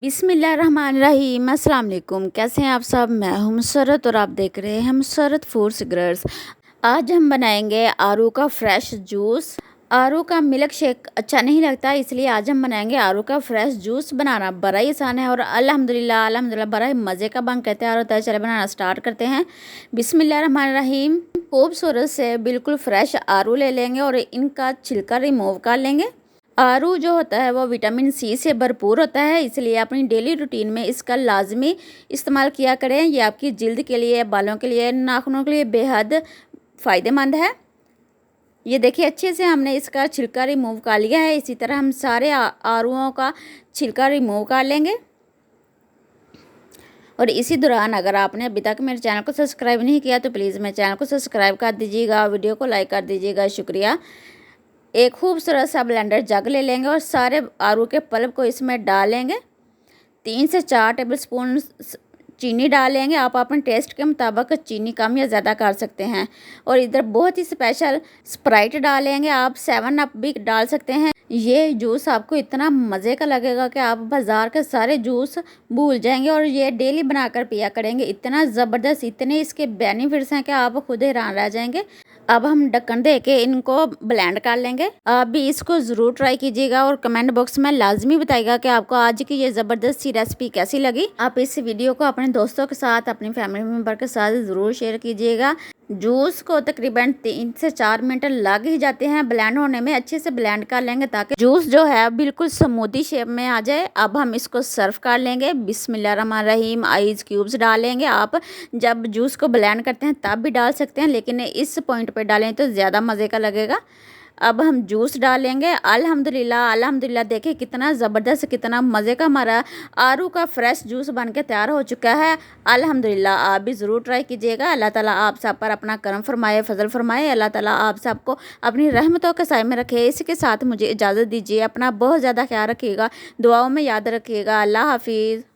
बिस्मिल्लाहिर्रहमानिर्रहीम अस्सलाम वालेकुम। कैसे हैं आप सब? मैं हूं मुसर्रत और आप देख रहे हैं मुसर्रत फूड सिगरेट्स। आज हम बनाएंगे आड़ू का फ्रेश जूस। आड़ू का मिल्क शेक अच्छा नहीं लगता, इसलिए आज हम बनाएंगे आड़ू का फ्रेश जूस। बनाना बड़ा ही आसान है और अल्हम्दुलिल्लाह बड़ा ही मज़े का बन के तैयार होता है। चले बनाना स्टार्ट करते हैं। बिस्मिल्लाहिर्रहमानिर्रहीम। खूबसूरत से बिल्कुल फ्रेश आड़ू ले लेंगे और इनका छिलका रिमूव कर लेंगे। आड़ू जो होता है वो विटामिन सी से भरपूर होता है, इसलिए अपनी डेली रूटीन में इसका लाजमी इस्तेमाल किया करें। ये आपकी जिल्द के लिए, बालों के लिए, नाखूनों के लिए बेहद फ़ायदेमंद है। ये देखिए अच्छे से हमने इसका छिलका रिमूव कर लिया है। इसी तरह हम सारे आड़ूओं का छिलका रिमूव कर लेंगे। और इसी दौरान अगर आपने अभी तक मेरे चैनल को सब्सक्राइब नहीं किया तो प्लीज़ मेरे चैनल को सब्सक्राइब कर दीजिएगा, वीडियो को लाइक कर दीजिएगा, शुक्रिया। एक खूबसूरत सा ब्लेंडर जग ले लेंगे और सारे आड़ू के पल्प को इसमें डालेंगे। 3 से 4 टेबलस्पून चीनी डालेंगे। आप अपने टेस्ट के मुताबिक चीनी कम या ज़्यादा कर सकते हैं। और इधर बहुत ही स्पेशल स्प्राइट डालेंगे। आप 7 अप भी डाल सकते हैं। ये जूस आपको इतना मज़े का लगेगा कि आप बाज़ार के सारे जूस भूल जाएंगे और ये डेली बनाकर पिया करेंगे। इतना ज़बरदस्त, इतने इसके बेनिफिट्स हैं कि आप खुद हैरान रह जाएंगे। अब हम ढक्कन दे के इनको ब्लेंड कर लेंगे। आप भी इसको ज़रूर ट्राई कीजिएगा और कमेंट बॉक्स में लाजमी बताइएगा कि आपको आज की ये ज़बरदस्त सी रेसिपी कैसी लगी। आप इस वीडियो को अपने दोस्तों के साथ, अपनी फैमिली मेम्बर के साथ ज़रूर शेयर कीजिएगा। जूस को तकरीबन 3 से 4 मिनट लग ही जाते हैं ब्लेंड होने में। अच्छे से ब्लेंड कर लेंगे ताकि जूस जो है बिल्कुल स्मूदी शेप में आ जाए। अब हम इसको सर्व कर लेंगे। बिस्मिल्लाहिर्रहमानिर्रहीम। आइस क्यूब्स डालेंगे। आप जब जूस को ब्लेंड करते हैं तब भी डाल सकते हैं, लेकिन इस पॉइंट पे डालें तो ज़्यादा मज़े का लगेगा। अब हम जूस डालेंगे। अल्हम्दुलिल्लाह देखिए कितना ज़बरदस्त, कितना मज़े का हमारा आड़ू का फ्रेश जूस बन के तैयार हो चुका है। अल्हम्दुलिल्लाह आप भी ज़रूर ट्राई कीजिएगा। अल्लाह ताला आप सब पर अपना करम फरमाए, फजल फरमाए। अल्लाह ताला आप सबको अपनी रहमतों के साए में रखे। इसी के साथ मुझे इजाज़त दीजिए। अपना बहुत ज़्यादा ख्याल रखिएगा, दुआओं में याद रखिएगा। अल्लाह हाफिज़।